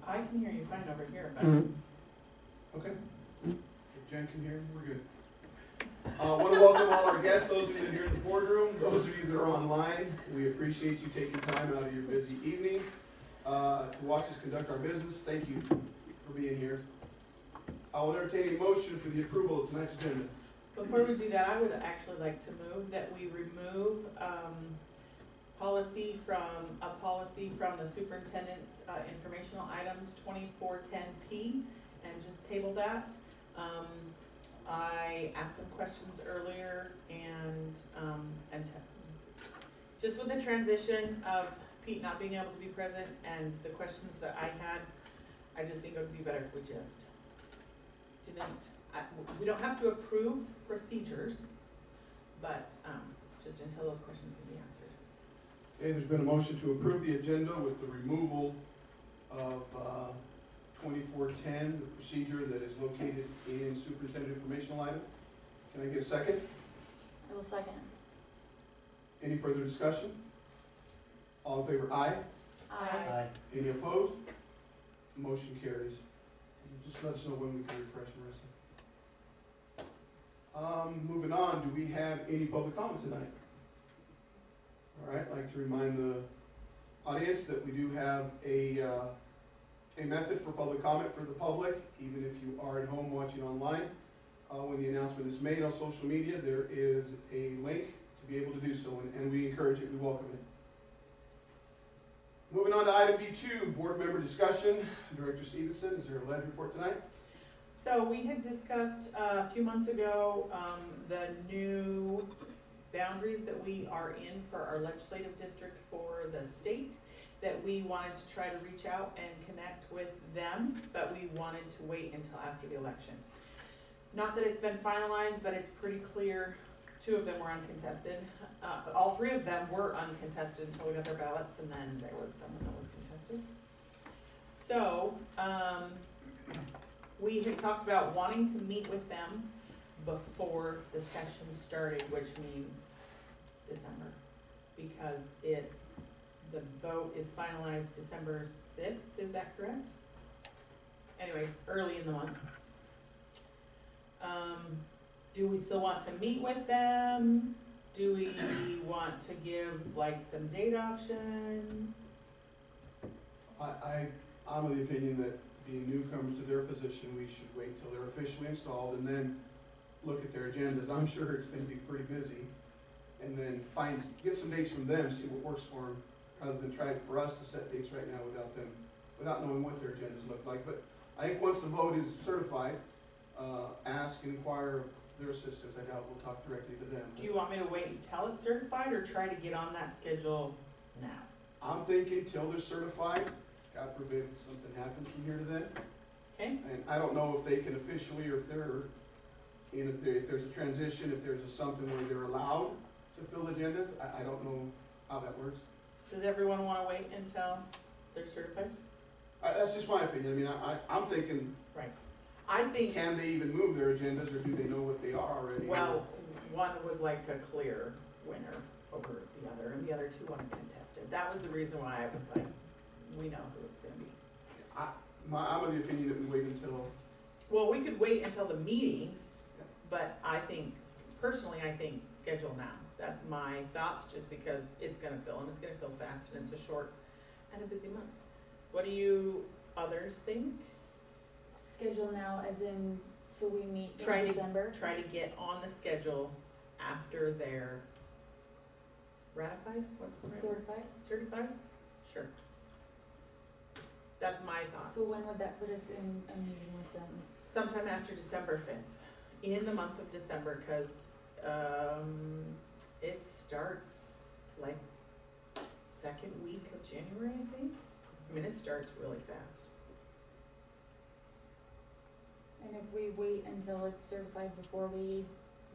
I can hear you fine over here, but Okay. If Jen can hear, we're good. I want to welcome all our guests, those of you that are here in the boardroom, those of you that are online. We appreciate you taking time out of your busy evening to watch us conduct our business. Thank you for being here. I will entertain a motion for the approval of tonight's agenda. before we do that, I would actually like to move that we remove policy from the superintendent's informational items 2410P and just table that. I asked some questions earlier and just with the transition of Pete not being able to be present and the questions that I had, I just think it would be better if we just didn't, we don't have to approve procedures, but just until those questions can be answered. Okay, there's been a motion to approve the agenda with the removal of 2410, the procedure that is located in superintendent informational items. Can I get a second? I will second. Any further discussion? All in favor, aye. Aye. Any opposed? Motion carries. Just let us know when we can refresh, Marissa. Moving on, do we have any public comment tonight? All right, I'd like to remind the audience that we do have a method for public comment for the public, even if you are at home watching online. When the announcement is made on social media, there is a link to be able to do so, and we encourage it, we welcome it. Moving on to item B2, board member discussion. Director Stevenson, is there a ledge report tonight? So we had discussed a few months ago the new boundaries that we are in for our legislative district for the state, that we wanted to try to reach out and connect with them, but we wanted to wait until after the election. Not that it's been finalized, but it's pretty clear. 2 of them were uncontested. All 3 of them were uncontested until we got their ballots, and then there was someone that was contested. So we had talked about wanting to meet with them before the session started, which means December, because the vote is finalized December 6th, is that correct? Anyways, early in the month. Do we still want to meet with them? Do we want to give like some date options? I'm of the opinion that being newcomers to their position, we should wait till they're officially installed and then look at their agendas. I'm sure it's going to be pretty busy. And then get some dates from them, see what works for them, rather than try for us to set dates right now without knowing what their agendas look like. But I think once the vote is certified, ask and inquire of their assistants. I doubt we'll talk directly to them. Do you want me to wait until it's certified or try to get on that schedule now? I'm thinking till they're certified. God forbid something happens from here to then. Okay. And I don't know if they can officially, or if there's a transition, if there's something where they're allowed to fill agendas. I don't know how that works. Does everyone want to wait until they're certified? That's just my opinion. I mean, I'm thinking, Right. I think, can they even move their agendas, or do they know what they are already? well, one was like a clear winner over the other, and the other 2 uncontested. That was the reason why I was like, we know who it's going to be. I'm of the opinion that we wait until. Well, we could wait until the meeting, but I think, personally, I think schedule now. That's my thoughts, just because it's gonna fill, and it's gonna fill fast, and it's a short and a busy month. What do you others think? Schedule now as in, so we meet Try in to- December? Try to get on the schedule after they're ratified? What's the right word? Certified? Certified? Sure. That's my thought. So when would that put us in a meeting with them? Sometime after December 5th, in the month of December, because it starts like 2nd week of January, I think. I mean, it starts really fast. And if we wait until it's certified before we,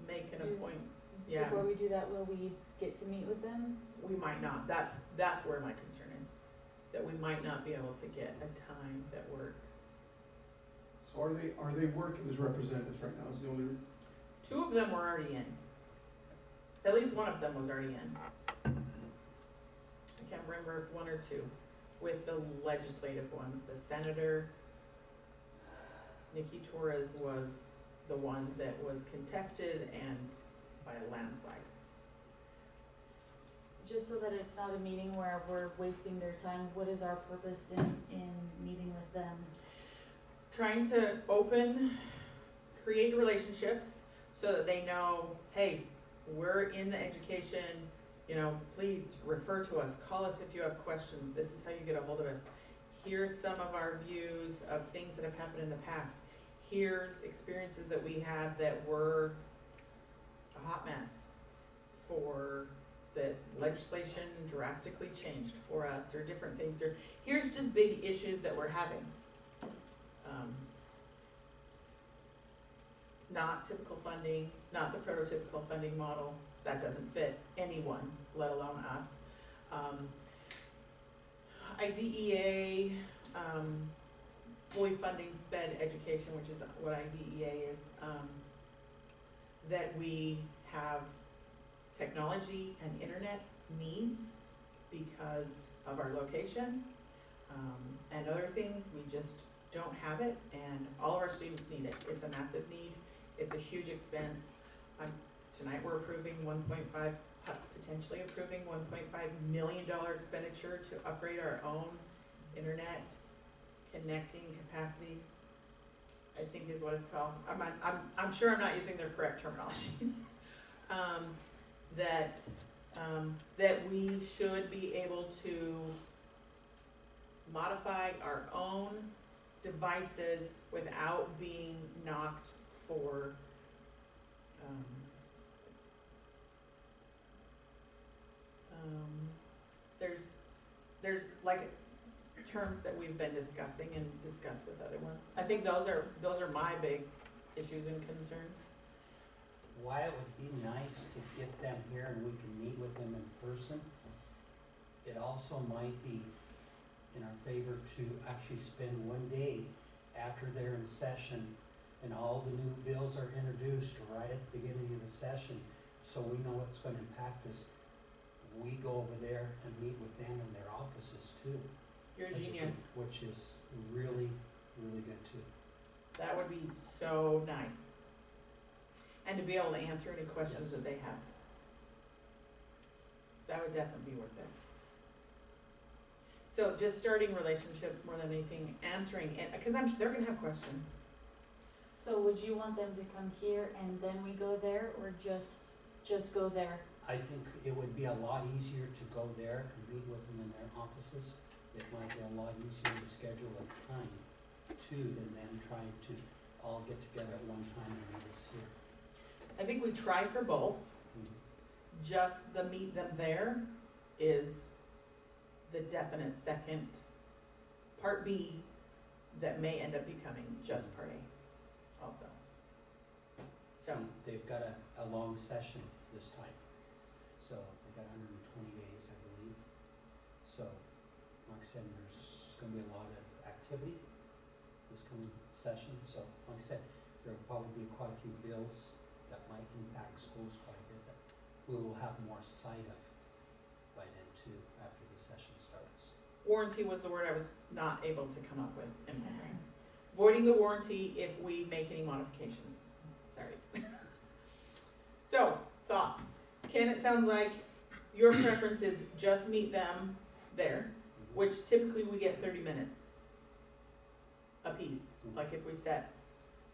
Make an Do- appointment, yeah, before we do that, will we get to meet with them? we might not, that's where my concern is, that we might not be able to get a time that works. So are they working as representatives right now? Is the only. 2 of them were already in. At least one of them was already in. I can't remember if 1 or 2. with the legislative ones. The Senator, Nikki Torres was the one that was contested and by a landslide. Just so that it's not a meeting where we're wasting their time, what is our purpose in meeting with them? Trying to create relationships so that they know, hey, we're in the education, please refer to us, call us if you have questions, this is how you get a hold of us. Here's some of our views of things that have happened in the past. Here's experiences that we had that were a hot mess for that legislation drastically changed for us, or different things, or here's just big issues that we're having. Not typical funding, not the prototypical funding model, that doesn't fit anyone, let alone us. IDEA, fully funding SPED education, which is what IDEA is, that we have technology and internet needs because of our location, and other things, we just don't have it, and all of our students need it. It's a massive need, it's a huge expense. Tonight we're approving potentially approving $1.5 million expenditure to upgrade our own internet connecting capacities, I think is what it's called. I'm sure I'm not using their correct terminology. That we should be able to modify our own devices without being knocked for there's like terms that we've been discussing and discussed with other ones. I think those are my big issues and concerns. While it would be nice to get them here and we can meet with them in person, it also might be in our favor to actually spend one day after they're in session and all the new bills are introduced right at the beginning of the session, so we know what's going to impact us. We go over there and meet with them in their offices too. You're a genius. Which is really, really good too. That would be so nice. And to be able to answer any questions Yes. that they have. That would definitely be worth it. So just starting relationships more than anything, answering, because they're gonna have questions. So would you want them to come here and then we go there, or just go there? I think it would be a lot easier to go there and meet with them in their offices. It might be a lot easier to schedule a time too than them trying to all get together at one time and meet us here. I think we try for both. Just the meet them there is the definite second, part B, that may end up becoming just part A also. So, See, they've got a long session this time. So they've got 120 days, I believe. So, like I said, there's gonna be a lot of activity this coming session. So, like I said, there'll probably be quite a few bills that might impact schools quite a bit that we will have more sight of by then too, after the session starts. warranty was the word I was not able to come up with in my brain. Voiding the warranty if we make any modifications. Sorry. So, thoughts. Ken, it sounds like your preference is just meet them there, which typically we get 30 minutes apiece, like if we set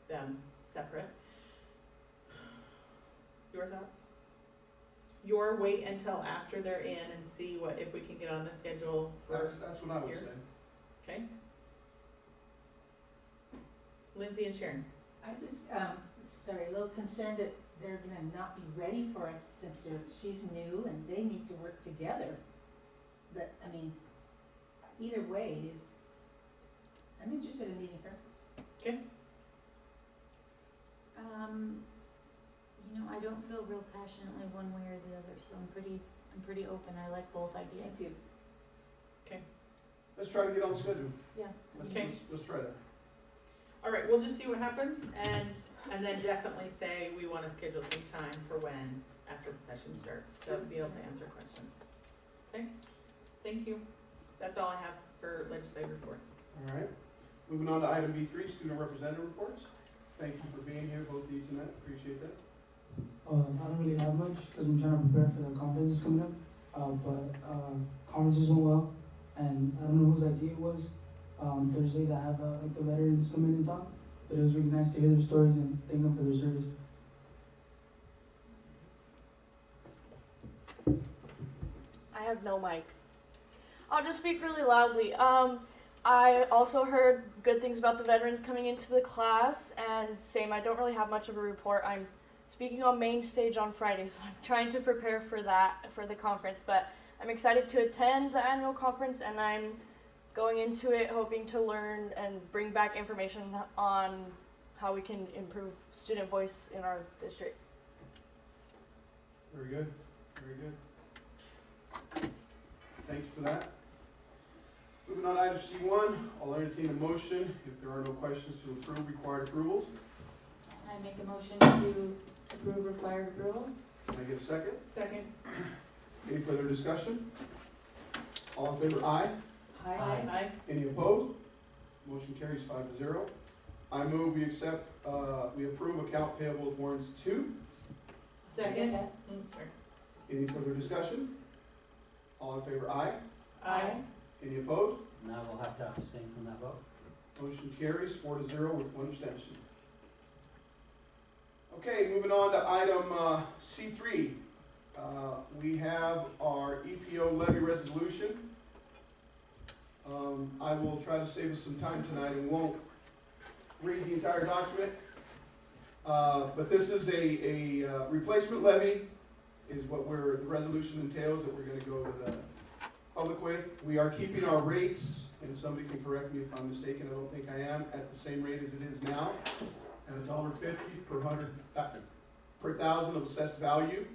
them separate. Your thoughts? Your wait until after they're in and see if we can get on the schedule for, That's what I would Here. say. okay? Lindsay and Sharon. I just, sorry, a little concerned that they're gonna not be ready for us since she's new and they need to work together. But, I mean, either way is, I'm interested in meeting her. Okay. I don't feel real passionately one way or the other, so I'm pretty open. I like both Me ideas. too. Let's try to get on the schedule. Yeah. Okay. Let's try that. All right, we'll just see what happens and then definitely say we want to schedule some time for when, after the session starts, to be able to answer questions. Okay? Thank you. That's all I have for legislative report. All right. Moving on to item B3, student representative reports. Thank you for being here, both of you tonight. Appreciate that. I don't really have much because I'm trying to prepare for the conferences coming up. Conferences went well, and I don't know whose idea it was Thursday to have like the veterans come in and talk. But it was really nice to hear their stories and thank them for their service. I have no mic. I'll just speak really loudly. I also heard good things about the veterans coming into the class, and same, I don't really have much of a report. I'm speaking on main stage on Friday, so I'm trying to prepare for that, for the conference, but I'm excited to attend the annual conference, and I'm going into it hoping to learn and bring back information on how we can improve student voice in our district. Very good. Very good. Thank you for that. Moving on to item C1, I'll entertain a motion if there are no questions to approve required approvals. I make a motion to approve required approvals. Can I get a second? Second. Any further discussion? All in favor, aye. Aye. Aye. Any opposed? Motion carries 5-0. I move we approve account payables warrants 2. Second. Sorry. Any further discussion? All in favor, aye. Aye. Any opposed? Now we'll have to abstain from that vote. Motion carries 4-0 with 1 abstention. Okay, moving on to item C3. We have our EPO levy resolution. I will try to save us some time tonight and won't read the entire document. But this is a replacement levy is what the resolution entails that we're going to go to the public with. We are keeping our rates, and somebody can correct me if I'm mistaken, I don't think I am, at the same rate as it is now, at $1.50 per thousand of assessed value.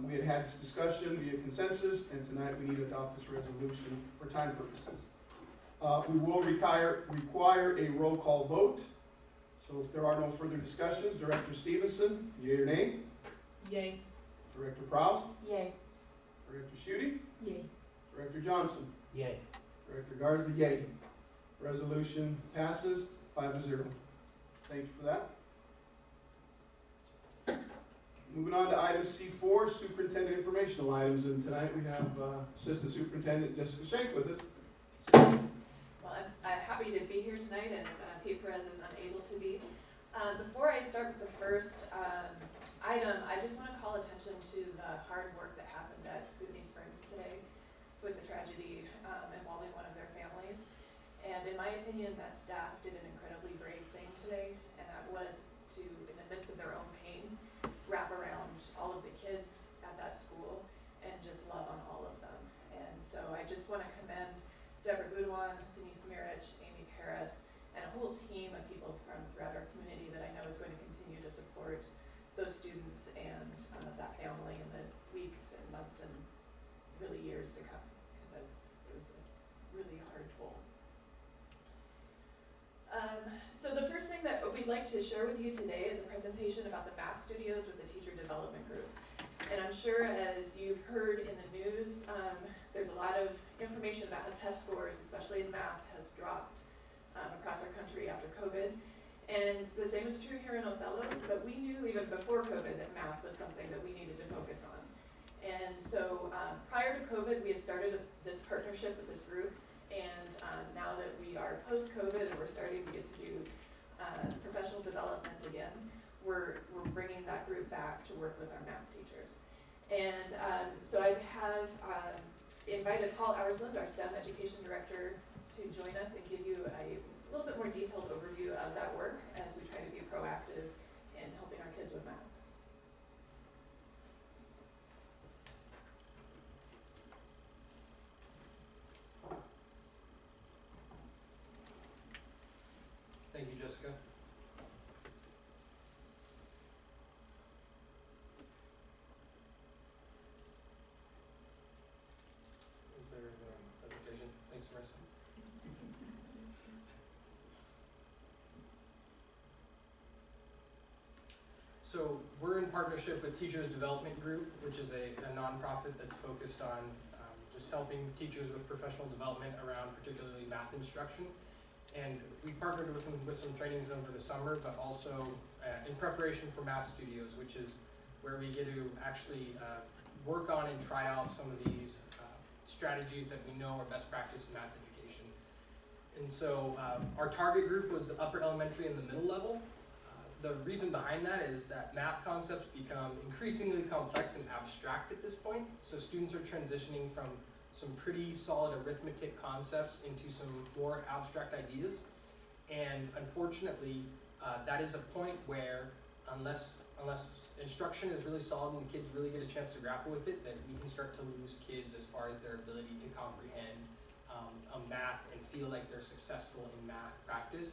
We had this discussion via consensus, and tonight we need to adopt this resolution for time purposes. We will require a roll call vote. So if there are no further discussions, Director Stevenson, yea or nay? Yay. Director Prowse? Yay. Director Schutte? Yay. Director Johnson? Yay. Director Garza, yea. Resolution passes 5-0. Thank you for that. Moving on to item C4, superintendent informational items, and tonight we have Assistant Superintendent Jessica Shank with us. Well, I'm happy to be here tonight as Pete Perez is unable to be. Before I start with the first item, I just want to call attention to the hard work that happened at Scootney Springs today with the tragedy involving one of their families. And in my opinion, that staff did an incredibly brave thing today, and that was to, in the midst of their own pain, wrap around all of the kids at that school and just love on all of them. And so I just want to commend Deborah Boudouin, Denise Mirich, Amy Paris, and a whole team of people from throughout our community that I know is going to continue to support those students and that family in the weeks and months and really years to come, because it was a really hard toll. So the first thing that we'd like to share with you today is a presentation about the Math Studios with the Teacher Development Group. And I'm sure as you've heard in the news, there's a lot of information about how test scores, especially in math, has dropped across our country after COVID. And the same is true here in Othello, but we knew even before COVID that math was something that we needed to focus on. And so prior to COVID, we had started this partnership with this group. And now that we are post-COVID and we're starting to get to do professional development again, we're bringing that group back to work with our math teachers. And so I have invited Paul Auersland, our STEM Education Director, to join us and give you a little bit more detailed overview of that work as we try to be proactive in helping our kids with math. Thank you, Jessica. Is there a presentation? Thanks, Marissa. So we're in partnership with Teachers Development Group, which is a nonprofit that's focused on just helping teachers with professional development around particularly math instruction. And we partnered with them with some trainings over the summer, but also in preparation for Math Studios, which is where we get to actually work on and try out some of these strategies that we know are best practice in math education. And so our target group was the upper elementary and the middle level. The reason behind that is that math concepts become increasingly complex and abstract at this point. So students are transitioning from some pretty solid arithmetic concepts into some more abstract ideas. And unfortunately, that is a point where unless instruction is really solid and the kids really get a chance to grapple with it, that we can start to lose kids as far as their ability to comprehend math and feel like they're successful in math practice.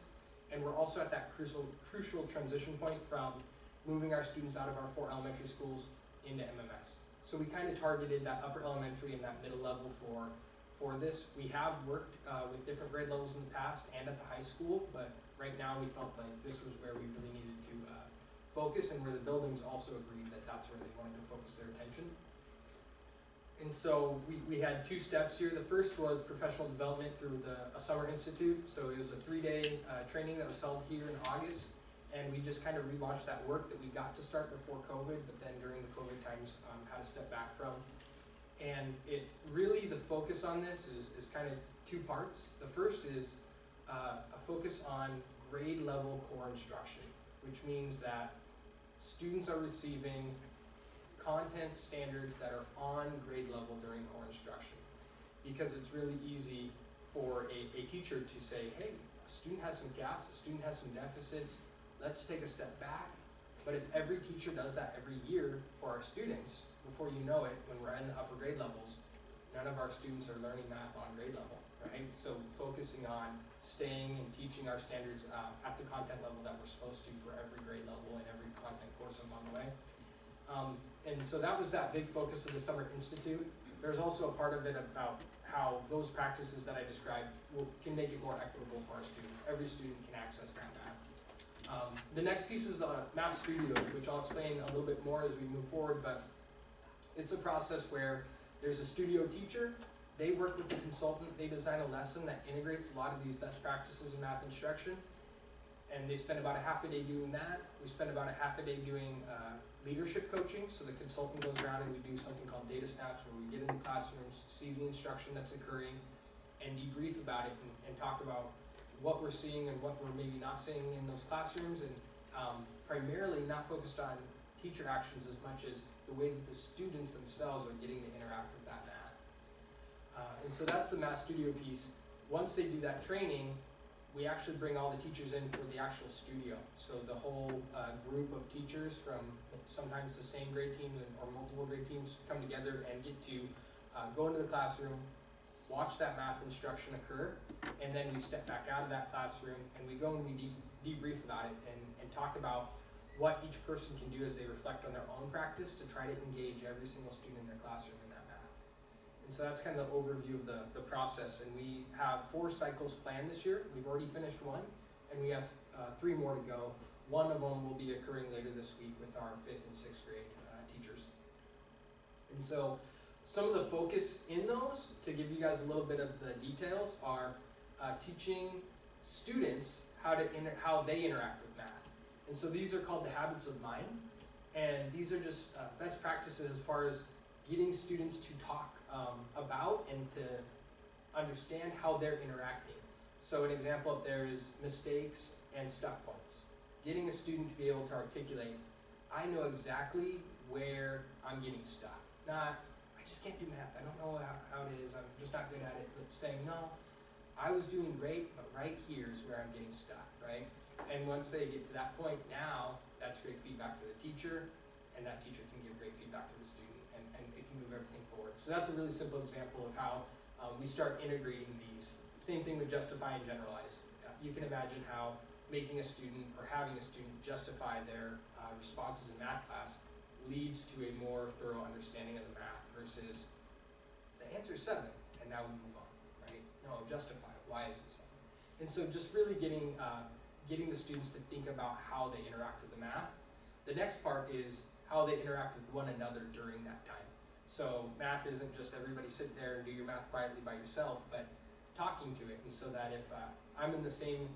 And we're also at that crucial transition point from moving our students out of our 4 elementary schools into MMS. So we kind of targeted that upper elementary and that middle level for this. We have worked with different grade levels in the past and at the high school, but right now we felt like this was where we really needed to focus, and where the buildings also agreed that that's where they wanted to focus their attention. And so we had 2 steps here. The first was professional development through a summer institute. So it was a 3-day training that was held here in August. And we just kind of relaunched that work that we got to start before COVID, but then during the COVID times had to step back from. And it really, the focus on this is kind of 2 parts. The first is a focus on grade level core instruction, which means that students are receiving content standards that are on grade level during core instruction. Because it's really easy for a teacher to say, hey, a student has some gaps, a student has some deficits, let's take a step back. But if every teacher does that every year for our students, before you know it, when we're in the upper grade levels, none of our students are learning math on grade level, right? So focusing on staying and teaching our standards at the content level that we're supposed to for every grade level and every content course along the way. And so that was that big focus of the Summer Institute. There's also a part of it about how those practices that I described can make it more equitable for our students. Every student can access that math. The next piece is the Math Studios, which I'll explain a little bit more as we move forward, but it's a process where there's a studio teacher, they work with the consultant, they design a lesson that integrates a lot of these best practices in math instruction, and they spend about a half a day doing that. We spend about a half a day doing leadership coaching, so the consultant goes around and we do something called data snaps, where we get into classrooms, see the instruction that's occurring, and debrief about it and talk about what we're seeing and what we're maybe not seeing in those classrooms, and primarily not focused on teacher actions as much as the way that the students themselves are getting to interact with that math. And so that's the Math Studio piece. Once they do that training, we actually bring all the teachers in for the actual studio. So the whole group of teachers from sometimes the same grade teams or multiple grade teams come together and get to go into the classroom, watch that math instruction occur, and then we step back out of that classroom and we go and we debrief about it and talk about what each person can do as they reflect on their own practice to try to engage every single student in their classroom in that math. And so that's kind of the overview of the process. And we have 4 cycles planned this year. We've already finished 1, and we have 3 more to go. One of them will be occurring later this week with our 5th and 6th grade teachers. And so some of the focus in those, to give you guys a little bit of the details, are teaching students how they interact with math. And so these are called the habits of mind. And these are just best practices as far as getting students to talk about and to understand how they're interacting. So an example up there is mistakes and stuck points. Getting a student to be able to articulate, I know exactly where I'm getting stuck. Not, I just can't do math, I don't know how it is, I'm just not good at it. But saying, no, I was doing great, but right here is where I'm getting stuck, right? And once they get to that point, now that's great feedback for the teacher, and that teacher can give great feedback to the student, and it can move everything forward. So that's a really simple example of how we start integrating these. Same thing with justify and generalize. You can imagine how making a student or having a student justify their responses in math class leads to a more thorough understanding of the math versus the answer is 7, and now we move on, right? No, justify, why is it 7? And so just really getting the students to think about how they interact with the math. The next part is how they interact with one another during that time. So math isn't just everybody sit there and do your math quietly by yourself, but talking to it. And so that if I'm in the same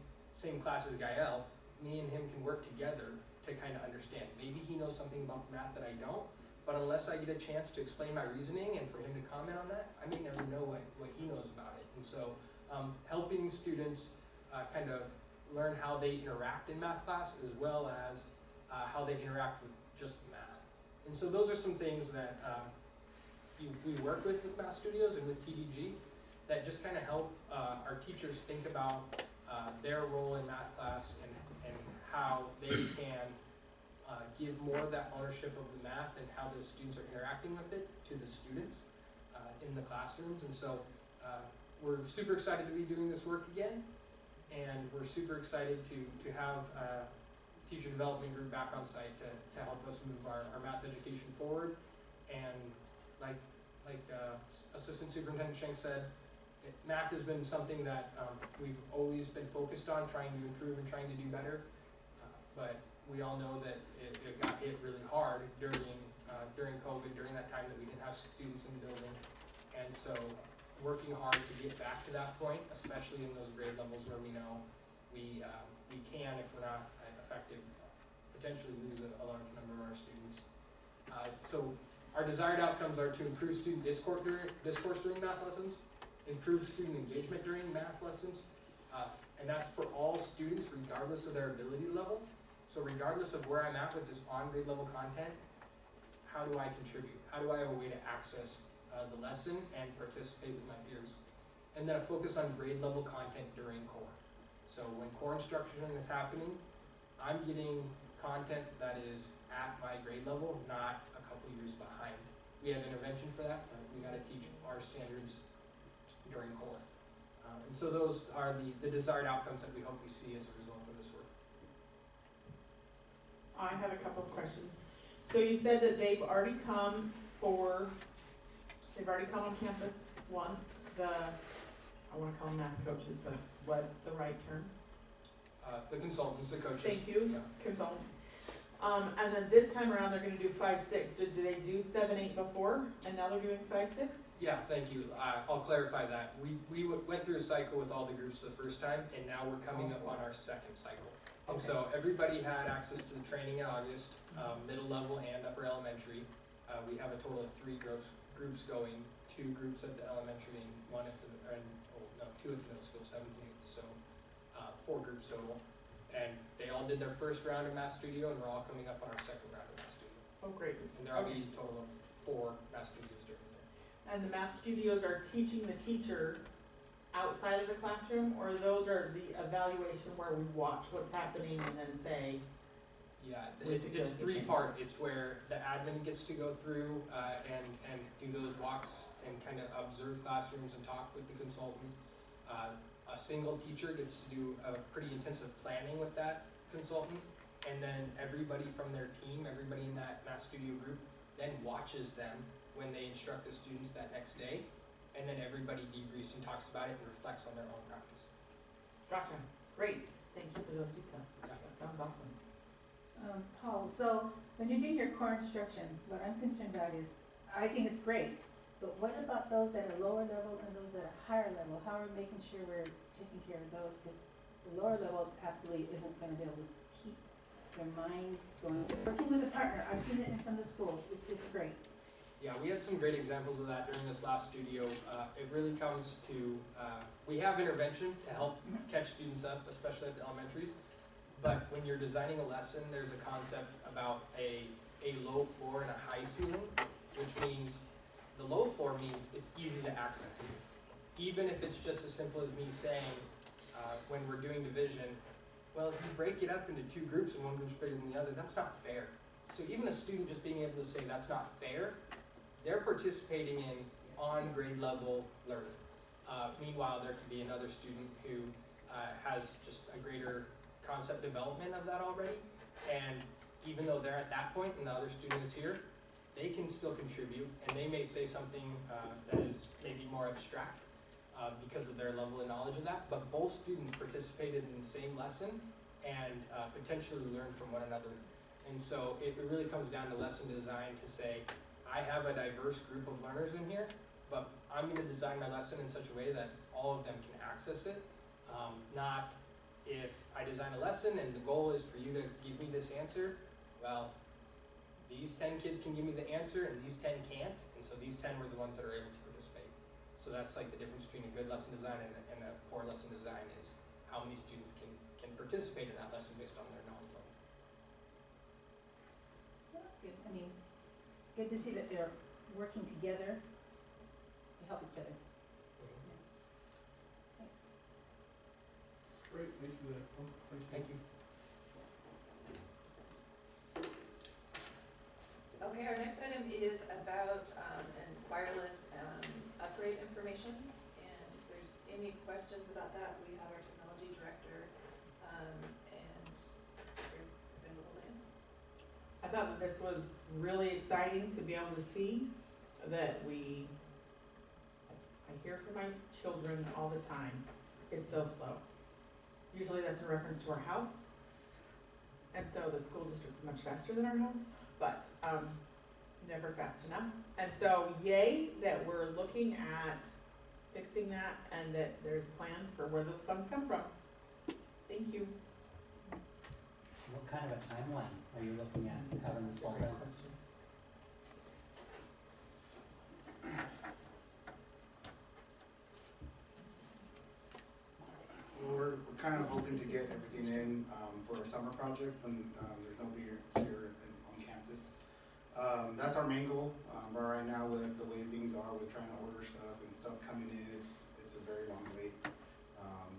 class as Gael, me and him can work together to kind of understand. Maybe he knows something about math that I don't, but unless I get a chance to explain my reasoning and for him to comment on that, I may never know what he knows about it. And so helping students kind of learn how they interact in math class as well as how they interact with just math. And so those are some things that we work with Math Studios and with TDG that just kind of help our teachers think about their role in math class and how they can give more of that ownership of the math and how the students are interacting with it to the students in the classrooms. And so we're super excited to be doing this work again, and we're super excited to have a teacher development group back on site to help us move our math education forward. And like Assistant Superintendent Schenk said, math has been something that we've always been focused on, trying to improve and trying to do better. But we all know that it got hit really hard during COVID, during that time that we didn't have students in the building. And so working hard to get back to that point, especially in those grade levels where we know we can, if we're not effective, potentially lose a large number of our students. So our desired outcomes are to improve student discourse during math lessons, improve student engagement during math lessons, and that's for all students regardless of their ability level. So regardless of where I'm at with this on-grade level content, how do I contribute? How do I have a way to access the lesson and participate with my peers? And then a focus on grade level content during core. So when core instruction is happening, I'm getting content that is at my grade level, not a couple years behind. We have intervention for that, but we gotta teach our standards during core. And so those are the desired outcomes that we hope we see as a result of this work. I have a couple of questions. So you said that they've already come on campus once, I wanna call them math coaches, but what's the right term? The consultants, the coaches. Thank you, Yeah. consultants. And then this time around, they're gonna do 5-6. Did they do 7-8 before, and now they're doing 5-6? Yeah, thank you. I'll clarify that. We went through a cycle with all the groups the first time, and now we're coming up on our second cycle. And Okay. so everybody had access to the training in August, middle level and upper elementary. We have a total of 3 groups going, 2 groups at the elementary and 2 at the middle school, 7th and 8th, so 4 groups total. And they all did their first round of Math Studio, and we're all coming up on our second round of Math Studio. Oh, great. And there'll be a total of 4 Math Studios during there. And the math studios are teaching the teacher outside of the classroom, or those are the evaluation where we watch what's happening and then say, Yeah, We it's suggest the 3-part. It's where the admin gets to go through and do those walks and kind of observe classrooms and talk with the consultant. A single teacher gets to do a pretty intensive planning with that consultant, and then everybody from their team, everybody in that Math Studio group, then watches them when they instruct the students that next day, and then everybody debriefs and talks about it and reflects on their own practice. gotcha, great, thank you for those details. That sounds awesome. Paul, so when you're doing your core instruction, what I'm concerned about is, I think it's great, but what about those that are lower level and those that are higher level? How are we making sure we're taking care of those? Because the lower level absolutely isn't gonna be able to keep their minds going. Working with a partner, I've seen it in some of the schools, it's great. Yeah, we had some great examples of that during this last studio. It really comes to, we have intervention to help catch students up, especially at the elementaries. But when you're designing a lesson, there's a concept about a low floor and a high ceiling, which means the low floor means it's easy to access. Even if it's just as simple as me saying, when we're doing division, well, if you break it up into 2 groups and one group's bigger than the other, that's not fair. So even a student just being able to say that's not fair, they're participating in on-grade level learning. Meanwhile, there could be another student who has just a greater concept development of that already, and even though they're at that point and the other student is here, they can still contribute, and they may say something that is maybe more abstract because of their level of knowledge of that, but both students participated in the same lesson and potentially learned from one another. And so it really comes down to lesson design to say, I have a diverse group of learners in here, but I'm gonna design my lesson in such a way that all of them can access it. Not if I design a lesson and the goal is for you to give me this answer, well, these 10 kids can give me the answer and these 10 can't, and so these 10 were the ones that are able to participate. So that's like the difference between a good lesson design and a poor lesson design is how many students can participate in that lesson based on their knowledge level. Good, I mean, it's good to see that they're working together to help each other. Thanks. Great, thank you for that. Oh, Thank you. Okay, our next item is about an wireless upgrade information. And if there's any questions about that, we have our technology director and they're available to answer. I thought that this was really exciting to be able to see that I hear from my children all the time, it's so slow. Usually that's in reference to our house. And so the school district's much faster than our house, but never fast enough. And so yay that we're looking at fixing that and that there's a plan for where those funds come from. Thank you. What kind of a timeline are you looking at having this all done? We're kind of hoping to get everything in for a summer project when there's nobody here on campus. That's our main goal. But right now, with the way things are, with trying to order stuff and stuff coming in, it's a very long wait.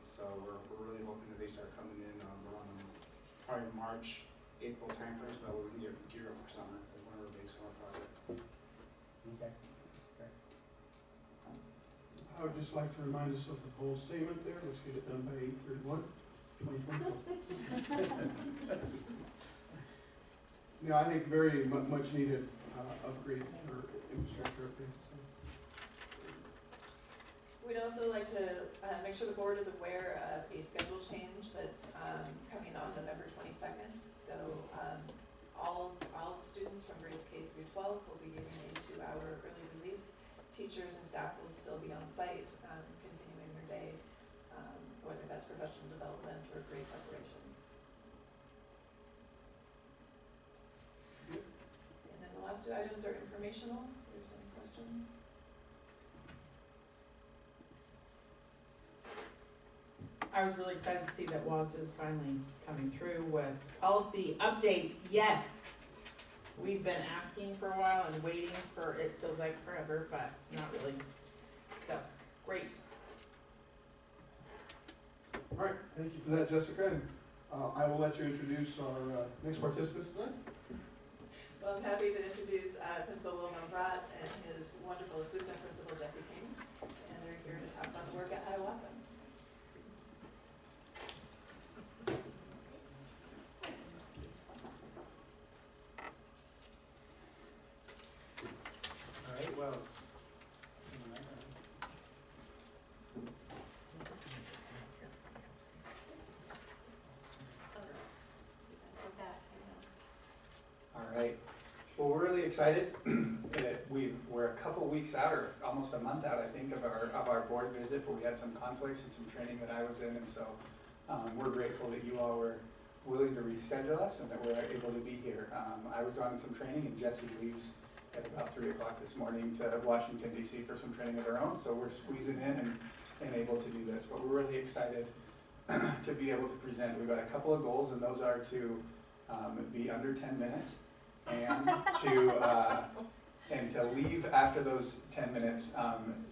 So we're really hoping that they start coming in around probably March, April timeframe, so that we can get gear up for summer as one of our big summer projects. Okay. I would just like to remind us of the bold statement there, let's get it done by 8/31/2024. Yeah, I think very much needed upgrade or infrastructure upgrade. So. We'd also like to make sure the board is aware of a schedule change that's coming on November 22nd. So all the students from grades K through 12 will be getting a 2-hour early release. Teachers and staff will still be on site, continuing their day, whether that's professional development or grade preparation. And then the last 2 items are informational. If there's any questions. I was really excited to see that WASDA is finally coming through with policy updates. Yes. We've been asking for a while and waiting for, it feels like forever, but not really. So, great. All right, thank you for that, Jessica. And I will let you introduce our next participants tonight. Well, I'm happy to introduce Principal Wilhelm Brott and his wonderful assistant principal, Jesse King. And they're here to talk about the work at Hiawatha. All right, well. All right. Well, we're really excited. We're a couple weeks out, or almost a month out, I think, of our board visit, but we had some conflicts and some training that I was in, and so we're grateful that you all were willing to reschedule us and that we're able to be here. I was doing some training, and Jessie leaves at about 3 o'clock this morning to Washington, D.C. for some training of our own, so we're squeezing in and able to do this. But we're really excited to be able to present. We've got a couple of goals, and those are to be under 10 minutes and to leave after those 10 minutes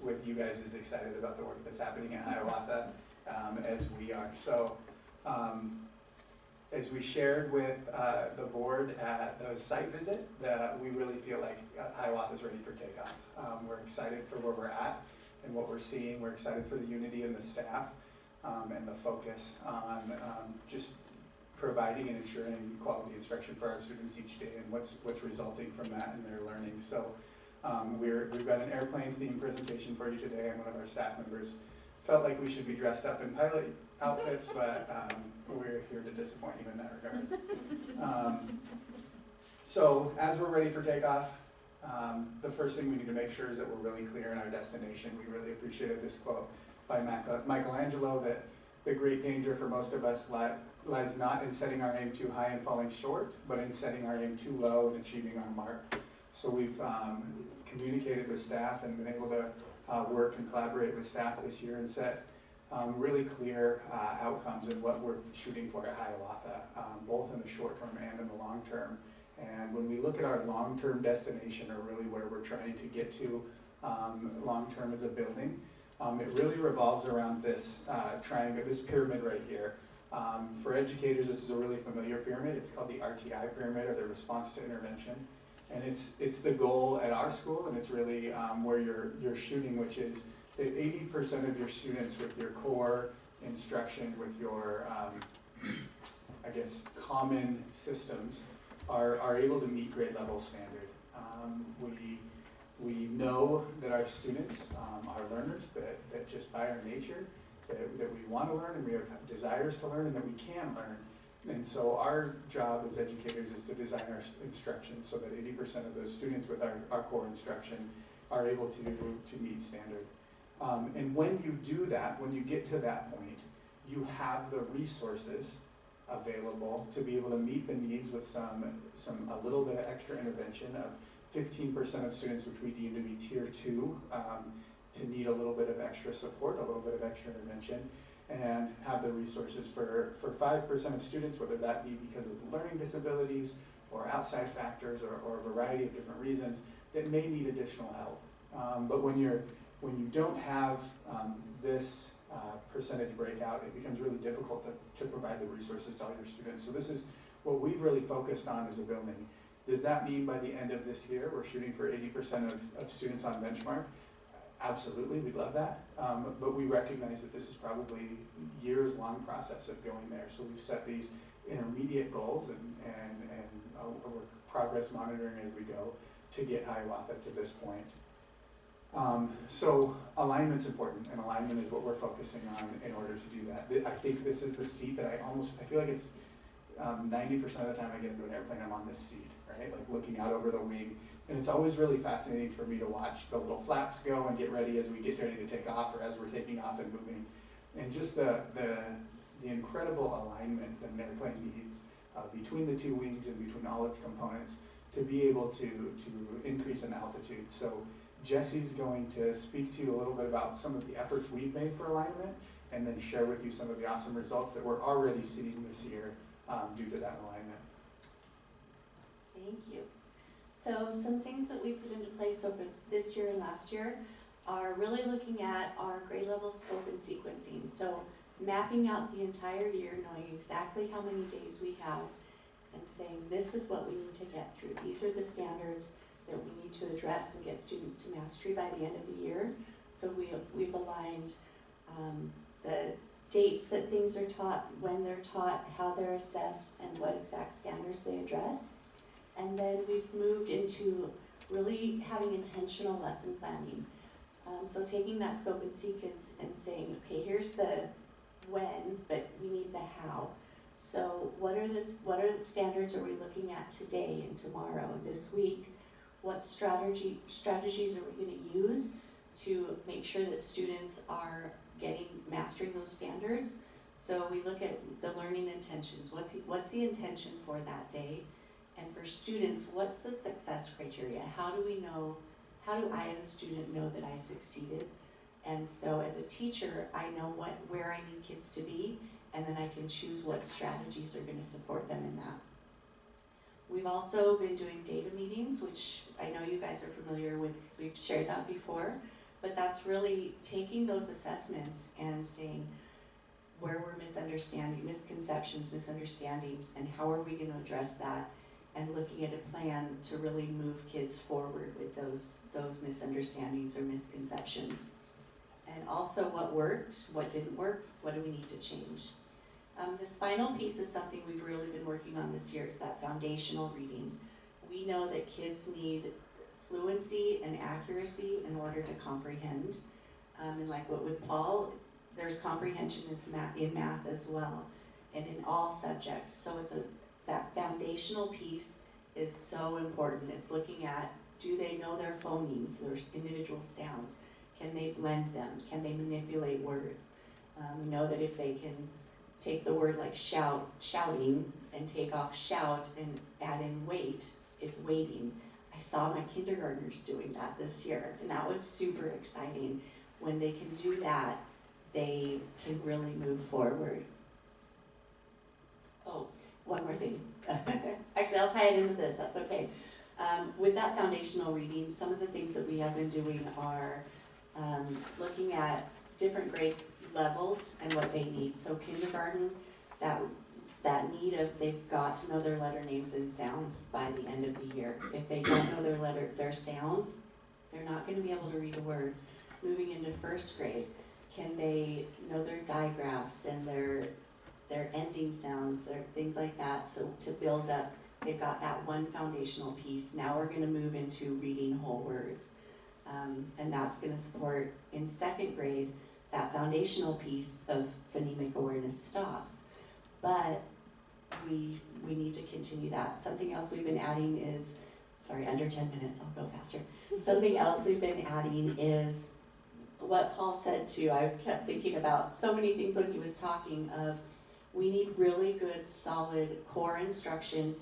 with you guys as excited about the work that's happening at Hiawatha as we are. So as we shared with the board at the site visit, that we really feel like Hiawatha is ready for takeoff. We're excited for where we're at and what we're seeing. We're excited for the unity in the staff and the focus on just providing and ensuring quality instruction for our students each day and what's resulting from that in their learning. So we've got an airplane themed presentation for you today, and one of our staff members felt like we should be dressed up in pilot outfits, but we're here to disappoint you in that regard. So as we're ready for takeoff, The first thing we need to make sure is that we're really clear in our destination. We really appreciated this quote by Michelangelo, that the great danger for most of us lies not in setting our aim too high and falling short, but in setting our aim too low and achieving our mark. So we've communicated with staff and been able to work and collaborate with staff this year and set really clear outcomes in what we're shooting for at Hiawatha, both in the short term and in the long term. And when we look at our long-term destination, or really where we're trying to get to long-term as a building, it really revolves around this triangle, this pyramid right here. For educators, this is a really familiar pyramid. It's called the RTI pyramid, or the response to intervention. And it's the goal at our school, and it's really where you're shooting, which is that 80% of your students with your core instruction, with your, I guess, common systems, are able to meet grade level standard. We know that our students are learners, that just by our nature, that we want to learn, and we have desires to learn, and that we can learn. And so our job as educators is to design our instruction so that 80% of those students with our core instruction are able to meet standard. And when you do that, when you get to that point, you have the resources available to be able to meet the needs with a little bit of extra intervention of 15% of students, which we deem to be tier 2, to need a little bit of extra support, a little bit of extra intervention, and have the resources for 5% of students, whether that be because of learning disabilities or outside factors or a variety of different reasons, that may need additional help. But when you don't have this percentage breakout, it becomes really difficult to provide the resources to all your students. So this is what we've really focused on as a building. Does that mean by the end of this year we're shooting for 80% of students on benchmark? Absolutely, we'd love that. But we recognize that this is probably a years-long process of going there. So we've set these intermediate goals and we're progress monitoring as we go to get Hiawatha to this point. So alignment's important, and alignment is what we're focusing on in order to do that. I think this is the seat that I feel like it's 90% of the time I get into an airplane, I'm on this seat, right? Like looking out over the wing. And it's always really fascinating for me to watch the little flaps go and get ready as we get ready to take off, or as we're taking off and moving. And just the incredible alignment that an airplane needs between the two wings and between all its components to be able to increase in altitude. So Jesse's going to speak to you a little bit about some of the efforts we've made for alignment, and then share with you some of the awesome results that we're already seeing this year due to that alignment. Thank you. So some things that we put into place over this year and last year are really looking at our grade level scope and sequencing. So mapping out the entire year, knowing exactly how many days we have, and saying this is what we need to get through. These are the standards that we need to address and get students to mastery by the end of the year. So we've aligned the dates that things are taught, when they're taught, how they're assessed, and what exact standards they address. And then we've moved into really having intentional lesson planning. So taking that scope and sequence and saying, okay, here's the when, but we need the how. So what are the standards are we looking at today and tomorrow, this week? What strategies are we going to use to make sure that students are mastering those standards? So we look at the learning intentions. What's the intention for that day? And for students, what's the success criteria? How do I as a student know that I succeeded? And so as a teacher, I know where I need kids to be, and then I can choose what strategies are going to support them in that. We've also been doing data meetings, which I know you guys are familiar with because we've shared that before, but that's really taking those assessments and saying where we're misconceptions, misunderstandings, and how are we going to address that, and looking at a plan to really move kids forward with those misunderstandings or misconceptions. And also what worked, what didn't work, what do we need to change. This final piece is something we've really been working on this year. It's that foundational reading. We know that kids need fluency and accuracy in order to comprehend. And like what with Paul, there's comprehension in math as well, and in all subjects. So that foundational piece is so important. It's looking at, Do they know their phonemes, their individual sounds? Can they blend them? Can they manipulate words? We know that if they can take the word like shouting, and take off shout and add in wait, it's waiting. I saw my kindergartners doing that this year, and that was super exciting. When they can do that, they can really move forward. Oh, one more thing. Actually, I'll tie it into this, that's okay. With that foundational reading, some of the things that we have been doing are looking at different grade levels and what they need. So kindergarten, that need of they've got to know their letter names and sounds by the end of the year. If they don't know their sounds, they're not going to be able to read a word. Moving into first grade, can they know their digraphs and their ending sounds, their things like that? So to build up, they've got that one foundational piece. Now we're going to move into reading whole words, and that's going to support in second grade. That foundational piece of phonemic awareness stops, but we need to continue that. Something else we've been adding is, sorry, under 10 minutes, I'll go faster. Something else we've been adding is what Paul said too. I kept thinking about so many things when he was talking of, we need really good, solid core instruction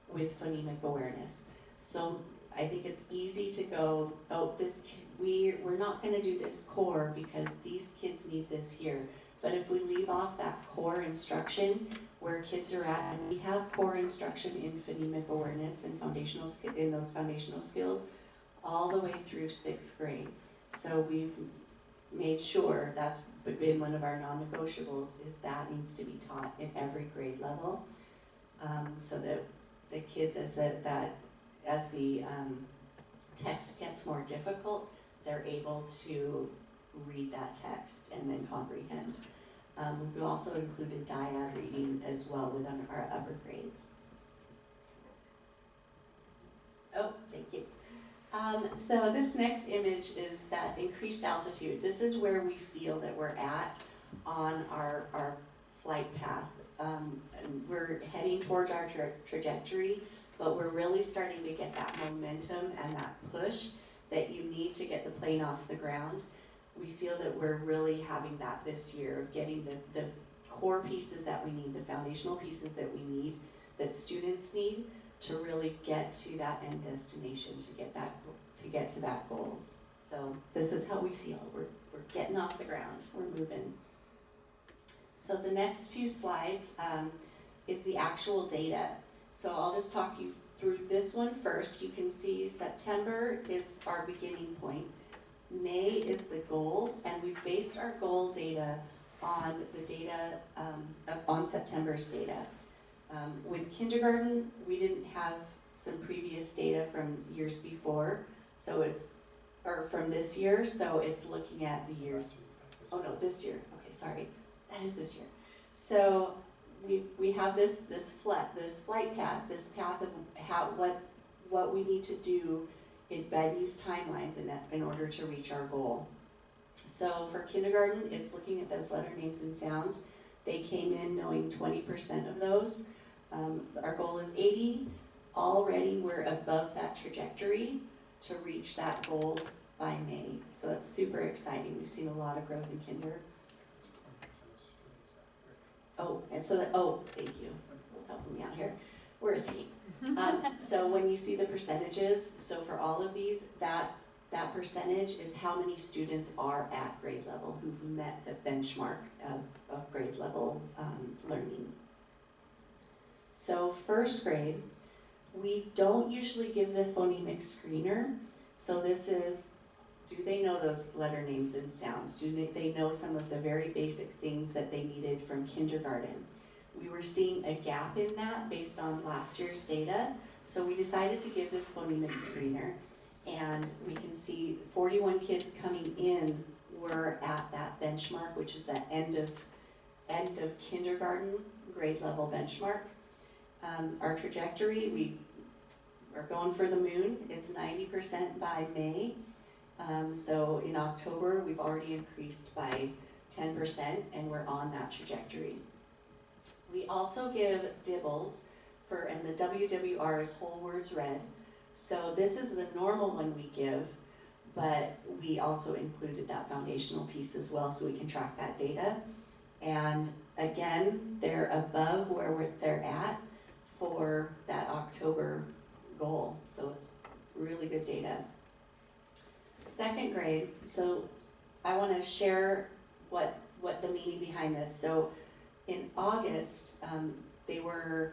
with phonemic awareness. So I think it's easy to go, oh, we're not going to do this core because these kids need this here. But if we leave off that core instruction where kids are at, and we have core instruction in phonemic awareness and in those foundational skills all the way through 6th grade. So we've made sure that's been one of our non-negotiables, is that needs to be taught in every grade level, so that the kids, as the text gets more difficult, they're able to read that text and then comprehend. We've also included dyad reading as well within our upper grades. Oh, thank you. So this next image is that increased altitude. This is where we feel that we're at on our flight path. And we're heading towards our trajectory, but we're really starting to get that momentum and that push that you need to get the plane off the ground. We feel that we're really having that this year, of getting the core pieces that we need, the foundational pieces that we need, that students need to really get to that end destination, to get to that goal. So this is how we feel. We're getting off the ground. We're moving. So the next few slides is the actual data. So I'll just talk you through this one first. You can see September is our beginning point. May is the goal, and we've based our goal data on the data, on September's data. With kindergarten, we didn't have some previous data from years before, so or from this year, so it's looking at the years, oh no, this year, okay, sorry, that is this year. So we have this flight path, this path of what we need to do by these timelines in order to reach our goal. So for kindergarten, it's looking at those letter names and sounds. They came in knowing 20% of those. Our goal is 80. Already we're above that trajectory to reach that goal by May. So that's super exciting. We've seen a lot of growth in kinder. Oh, and so thank you. That's helping me out here. We're a team. So when you see the percentages, so for all of these, that percentage is how many students are at grade level who've met the benchmark of grade level learning. So first grade, we don't usually give the phonemic screener. So this is, do they know those letter names and sounds? Do they know some of the very basic things that they needed from kindergarten? We were seeing a gap in that based on last year's data, so we decided to give this phonemic screener, and we can see 41 kids coming in were at that benchmark, which is that end of kindergarten grade level benchmark. Our trajectory, we are going for the moon. It's 90% by May. So in October, we've already increased by 10%, and we're on that trajectory. We also give DIBELS and the WWR is whole words read. So this is the normal one we give, but we also included that foundational piece as well so we can track that data. And again, they're above where they're at for that October goal. So it's really good data. Second grade, so I want to share what the meaning behind this. So in August, they were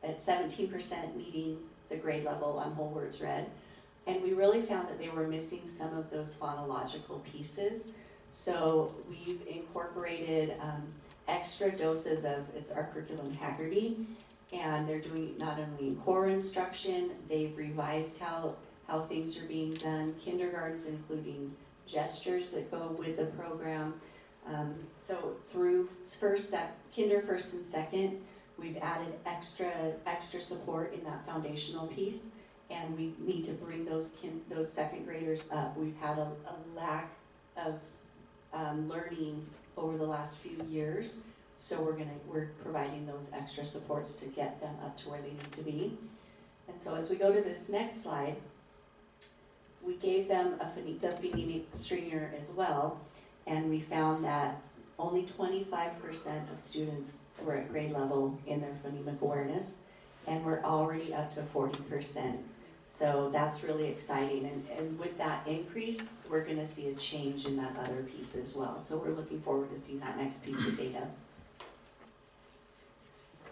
at 17% meeting the grade level on whole words read. And we really found that they were missing some of those phonological pieces. So we've incorporated extra doses of, it's our curriculum Haggerty, and they're doing not only in core instruction, they've revised how things are being done. Kindergarten's including gestures that go with the program. So through kinder, first and second, we've added extra support in that foundational piece, and we need to bring those second graders up. We've had a lack of learning over the last few years, so we're providing those extra supports to get them up to where they need to be. And so as we go to this next slide, we gave them the phonemic stringer as well, and we found that only 25% of students were at grade level in their phonemic awareness, and we're already up to 40%. So that's really exciting, and with that increase, we're gonna see a change in that other piece as well. So we're looking forward to seeing that next piece of data.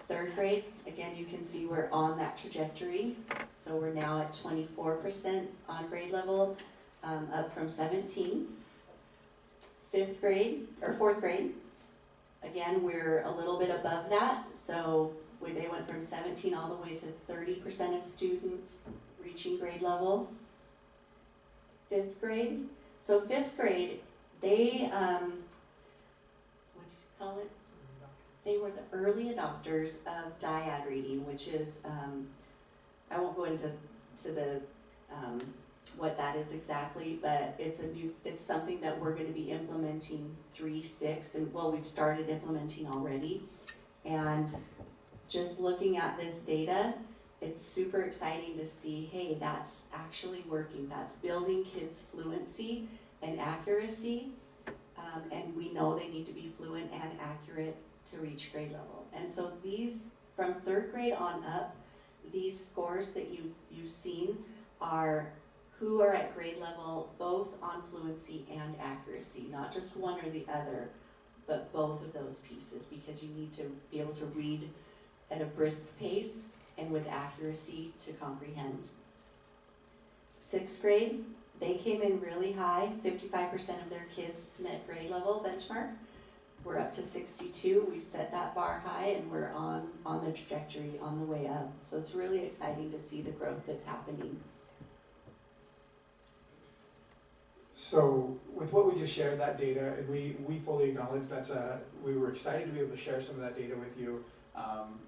Third grade, again, you can see we're on that trajectory. So we're now at 24% on grade level, up from 17. Fourth grade, again, we're a little bit above that. So they went from 17 all the way to 30% of students reaching grade level. Fifth grade, so fifth grade, they, what'd you call it? They were the early adopters of dyad reading, which is, I won't go into the what that is exactly, but it's something that we're going to be implementing 3-6, and well, we've started implementing already. And just looking at this data, it's super exciting to see, hey, that's actually working. That's building kids' fluency and accuracy, and we know they need to be fluent and accurate to reach grade level. And so these, from third grade on up, these scores that you've seen are who are at grade level both on fluency and accuracy, not just one or the other, but both of those pieces, because you need to be able to read at a brisk pace and with accuracy to comprehend. Sixth grade, they came in really high, 55% of their kids met grade level benchmark. We're up to 62, we've set that bar high, and we're on the trajectory, on the way up. So it's really exciting to see the growth that's happening. So with what we just shared, that data, and we fully acknowledge we were excited to be able to share some of that data with you.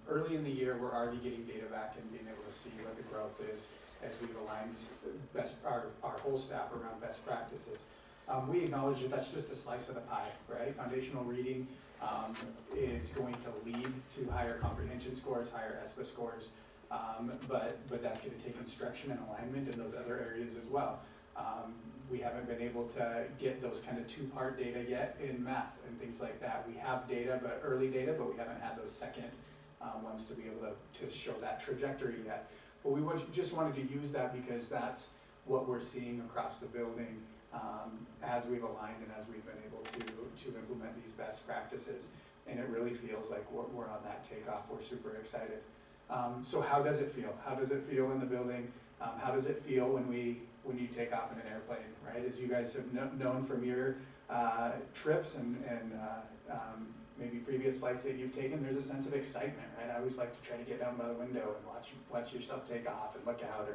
Early in the year, we're already getting data back and being able to see what the growth is as we've aligned our whole staff around best practices. We acknowledge that that's just a slice of the pie, right? Foundational reading is going to lead to higher comprehension scores, higher ESPA scores, but that's going to take instruction and alignment in those other areas as well. We haven't been able to get those kind of two-part data yet in math and things like that. We have data, but early data, but we haven't had those second ones to be able to show that trajectory yet. But we just wanted to use that because that's what we're seeing across the building as we've aligned and as we've been able to implement these best practices. And it really feels like we're on that takeoff. We're super excited. So how does it feel? How does it feel in the building? How does it feel when you take off in an airplane, right? As you guys have known from your trips and maybe previous flights that you've taken, there's a sense of excitement, right? I always like to try to get down by the window and watch yourself take off and look out,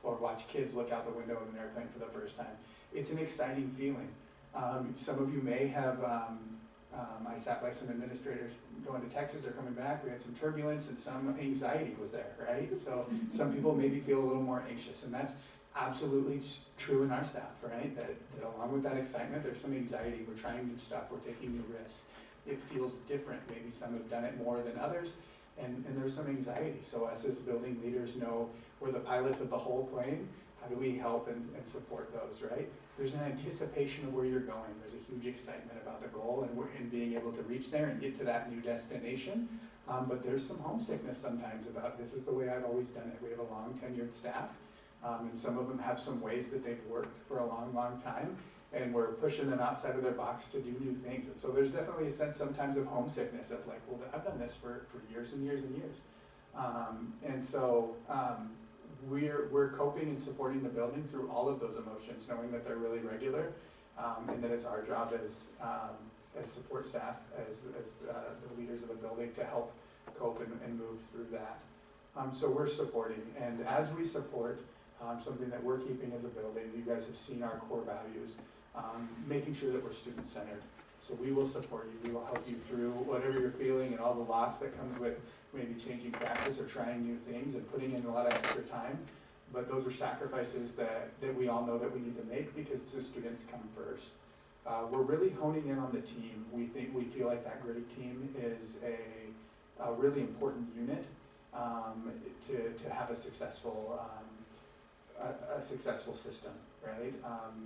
or watch kids look out the window of an airplane for the first time. It's an exciting feeling. Some of you may have, I sat by some administrators going to Texas or coming back. We had some turbulence and some anxiety was there, right? So some people maybe feel a little more anxious, and that's absolutely true in our staff, right? That along with that excitement, there's some anxiety. We're trying new stuff, we're taking new risks. It feels different. Maybe some have done it more than others. And there's some anxiety, so us as building leaders know we're the pilots of the whole plane. How do we help and support those, right? There's an anticipation of where you're going. There's a huge excitement about the goal and being able to reach there and get to that new destination. But there's some homesickness sometimes about this is the way I've always done it. We have a long tenured staff, and some of them have some ways that they've worked for a long, long time, and we're pushing them outside of their box to do new things. And so there's definitely a sense sometimes of homesickness of like, well, I've done this for years and years and years. And so we're coping and supporting the building through all of those emotions, knowing that they're really regular, and that it's our job as support staff, as the leaders of the building to help cope and move through that. So we're supporting, and as we support, something that we're keeping as a building, you guys have seen our core values, making sure that we're student-centered. So we will support you, we will help you through whatever you're feeling and all the loss that comes with maybe changing practice or trying new things and putting in a lot of extra time. But those are sacrifices that we all know that we need to make because the students come first. We're really honing in on the team. We feel like that grade team is a really important unit to have a successful system, right?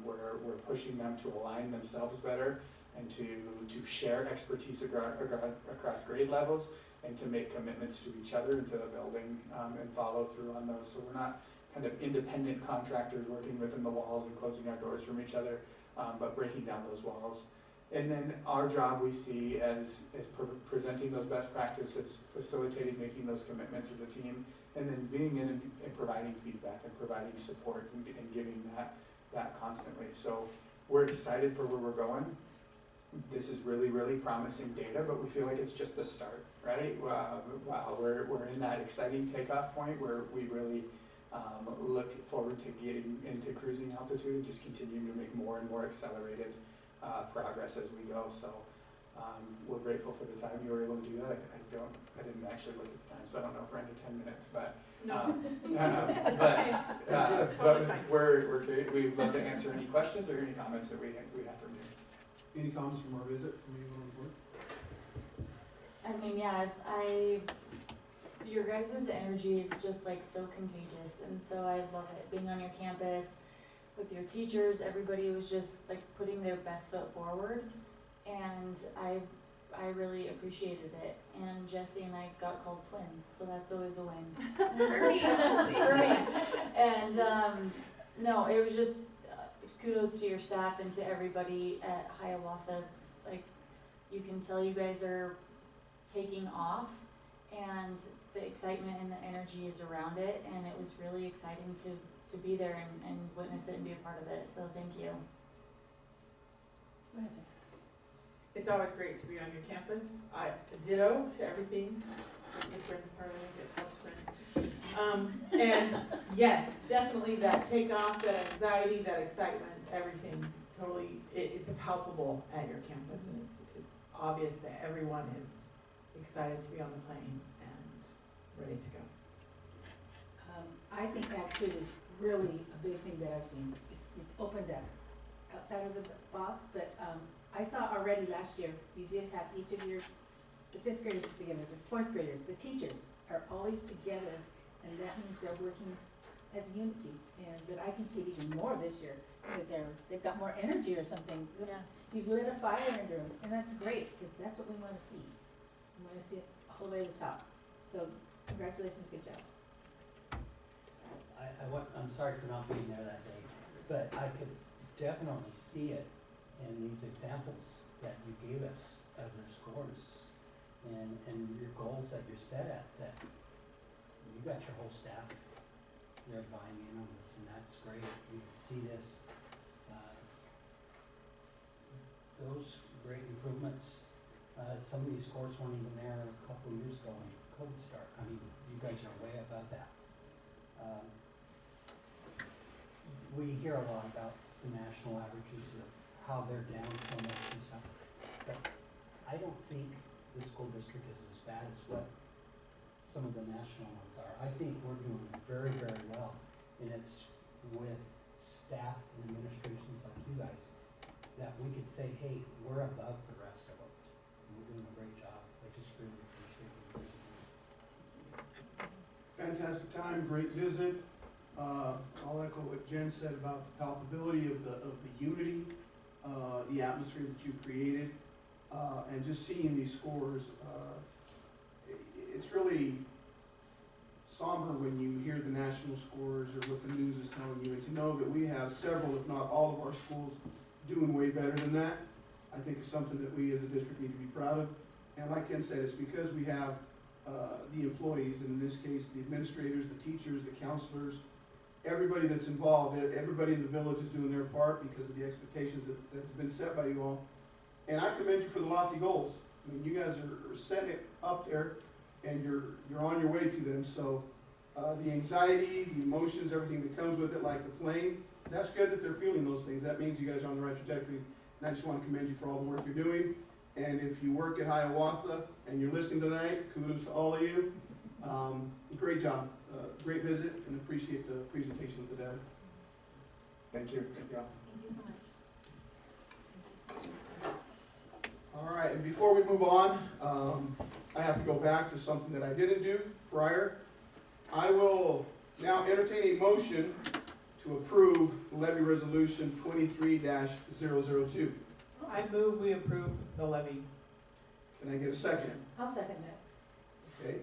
We're pushing them to align themselves better and to share expertise across grade levels and to make commitments to each other and to the building and follow through on those. So we're not kind of independent contractors working within the walls and closing our doors from each other, but breaking down those walls. And then our job we see as presenting those best practices, facilitating making those commitments as a team, and then being in and providing feedback and providing support and giving that constantly. So we're excited for where we're going. This is really, really promising data, but we feel like it's just the start, right? Wow, we're in that exciting takeoff point where we really look forward to getting into cruising altitude and just continuing to make more and more accelerated progress as we go. So we're grateful for the time you were able to do that. I didn't actually look at the time, so I don't know if we're under 10 minutes, but but we're great. We'd love to answer any questions or any comments that we have from you. Any comments from our visit from anyone on board? I mean, yeah, your guys' energy is just like so contagious, and so I love it. Being on your campus with your teachers, everybody was just like putting their best foot forward, and I really appreciated it. And Jesse and I got called twins, so that's always a win. For me, honestly. For me. And no, it was just kudos to your staff and to everybody at Hiawatha. Like, you can tell you guys are taking off, and the excitement and the energy is around it, and it was really exciting to be there and witness it and be a part of it, so thank you. Go ahead, Jen. It's always great to be on your campus. I ditto to everything. The twins part of it, get called twin. And yes, definitely that takeoff, that anxiety, that excitement, everything, totally, it's palpable at your campus, and it's obvious that everyone is excited to be on the plane and ready to go. I think attitude is really a big thing that I've seen. It's opened up outside of the box, but I saw already last year, you did have each of the fifth graders together, the fourth graders, the teachers are always together, and that means they're working as a unity. And that I can see it even more this year, that they've got more energy or something. Yeah. You've lit a fire under them, and that's great, because that's what we want to see. We want to see it all the way to the top. So congratulations, good job. I'm sorry for not being there that day, but I could definitely see it in these examples that you gave us of their scores and your goals that you're set at, that you got your whole staff, they're buying in on this, and that's great. You can see this. Those great improvements, some of these scores weren't even there a couple of years ago when COVID started. I mean, you guys are way above that. We hear a lot about the national averages of how they're down so much and stuff, but I don't think the school district is as bad as what some of the national ones are. I think we're doing very, very well, and it's with staff and administrations like you guys that we could say, hey, we're above the rest of them, and we're doing a great job. I just really appreciate it. fantastic time, great visit. I'll echo what Jen said about the palpability of the unity, the atmosphere that you created, and just seeing these scores. It's really somber when you hear the national scores or what the news is telling you, and to know that we have several, if not all of our schools doing way better than that, I think is something that we as a district need to be proud of. And like Ken said, it's because we have the employees, and in this case, the administrators, the teachers, the counselors, everybody that's involved, everybody in the village is doing their part because of the expectations that's been set by you all. And I commend you for the lofty goals. I mean, you guys are setting it up there, and you're on your way to them. So the anxiety, the emotions, everything that comes with it, like the plane, that's good that they're feeling those things. That means you guys are on the right trajectory. And I just want to commend you for all the work you're doing. And if you work at Hiawatha and you're listening tonight, kudos to all of you. Great job, great visit, and appreciate the presentation of the data. Thank you. Good job. Thank you so much. All right, and before we move on, I have to go back to something that I didn't do prior. I will now entertain a motion to approve levy resolution 23-002. I move we approve the levy. Can I get a second? I'll second that. Okay,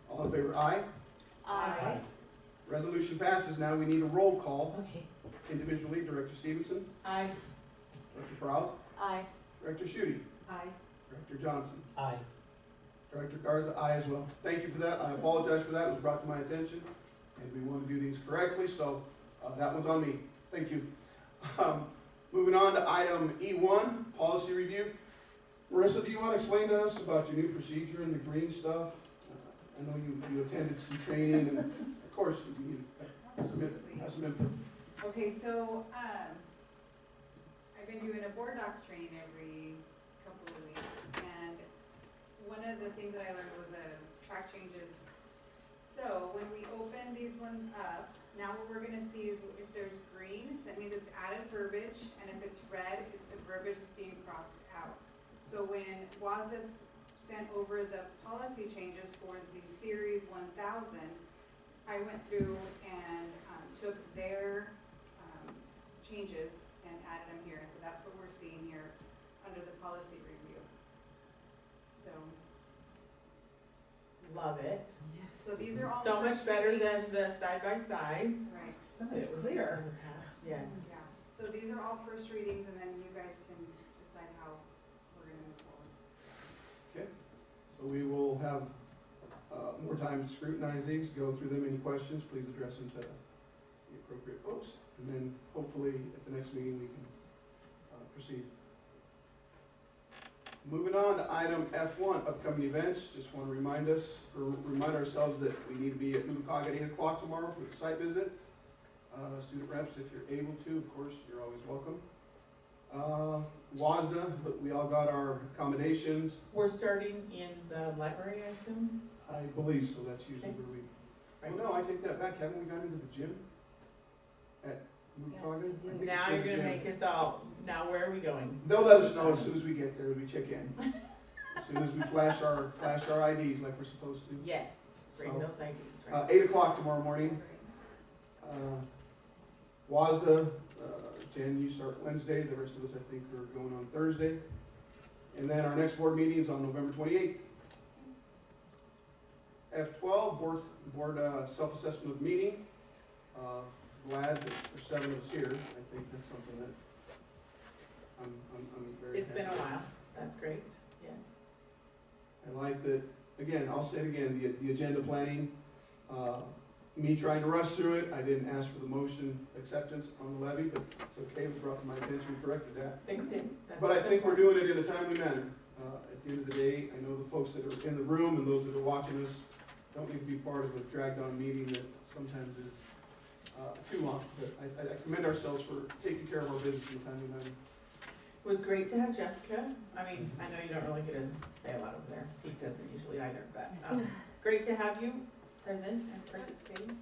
all in favor, aye? Aye. Resolution passes. Now we need a roll call Okay. individually. Director Stevenson, Aye. Director Prowse, Aye. Director Schutte, Aye. Director Johnson, Aye. Director Garza, aye as well. Thank you for that. I apologize for that. It was brought to my attention, and we want to do things correctly, so that one's on me. Thank you. Moving on to item E1, policy review. Marissa, do you want to explain to us about your new procedure and the green stuff? I know you attended some training, and of course, you have some input. Okay, so, I've been doing a board docs training every couple of weeks, and one of the things that I learned was track changes. So when we open these ones up, now what we're gonna see is if there's green, that means it's added verbiage, and if it's red, it's the verbiage that's being crossed out. So when WASA sent over the policy changes for the Series 1000, I went through and took their changes and added them here. So that's what we're seeing here under the policy review. So, Love it. so these are all. So the much first better readings. than the side-by-sides. Right, So much clearer. Yes. yeah. So these are all first readings, and then you guys can decide how we're gonna move forward. So we will have more time to scrutinize these, go through them. Any questions, please address them to the appropriate folks. And then hopefully at the next meeting we can proceed. Moving on to item F1, upcoming events. Just want to remind ourselves that we need to be at Newcog at 8 o'clock tomorrow for the site visit. Student reps, if you're able to, of course, you're always welcome. WASDA, we all got our accommodations. We're starting in the library, I assume? I believe so, that's usually where we, oh no, I take that back, haven't we gone into the gym? At Newcog? Now you're gonna make us all, now where are we going? They'll let us know as soon as we get there, we check in. As soon as we flash our IDs like we're supposed to. Yes, bring So, those IDs, right? 8 o'clock tomorrow morning. WASDA, Jen, you start Wednesday, the rest of us, I think, are going on Thursday. And then our next board meeting is on November 28th. F12, board self-assessment of meeting. Glad that there's 7 of us here. I think that's something that I'm very It's been a happy with. while, that's great, yes. I like that, again, I'll say it again, the agenda planning, me trying to rush through it, I didn't ask for the motion acceptance on the levy, but it's okay, it was brought to my attention, we corrected that. Fixed it. That's But I what's think we're important. doing it in a timely manner. At the end of the day, I know the folks that are in the room and those that are watching us don't need to be part of a dragged-on meeting that sometimes is too long. But I commend ourselves for taking care of our business in a timely manner. It was great to have Jessica. I mean, I know you don't really get to say a lot over there. Pete doesn't usually either, but great to have you present and participating.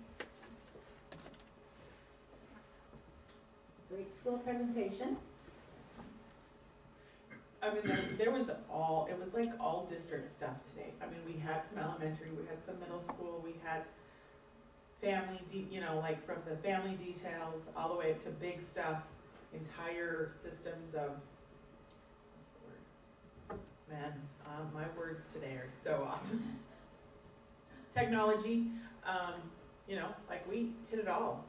Great school presentation. I mean, there was it was like all district stuff today. I mean, we had some elementary, we had some middle school, we had like from the family details all the way up to big stuff, entire systems of, what's the word? Man, my words today are so awesome. Technology, like we hit it all.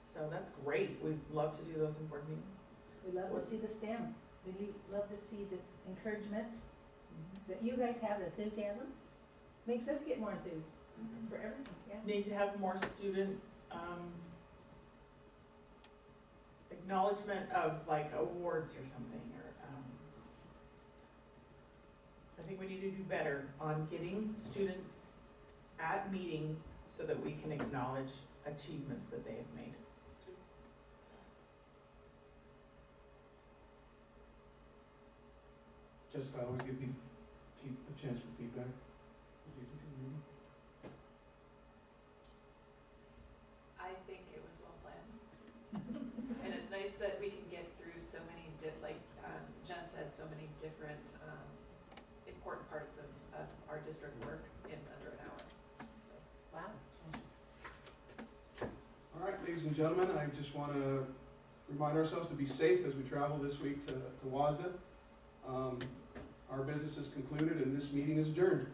So that's great. We'd love to do those important meetings. We love to see the STEM. We love to see this encouragement that you guys have, the enthusiasm. Makes us get more enthused for everything, yeah. Need to have more student, acknowledgement of like awards or something, or, I think we need to do better on getting students at meetings so that we can acknowledge achievements that they have made. Jessica, I want to give you a chance for feedback. What do you think of the meeting? I think it was well planned. And it's nice that we can get through so many, like Jen said, so many different important parts of our district work in under an hour. So, Wow. All right, ladies and gentlemen, I just want to remind ourselves to be safe as we travel this week to WASDA. Our business is concluded and this meeting is adjourned.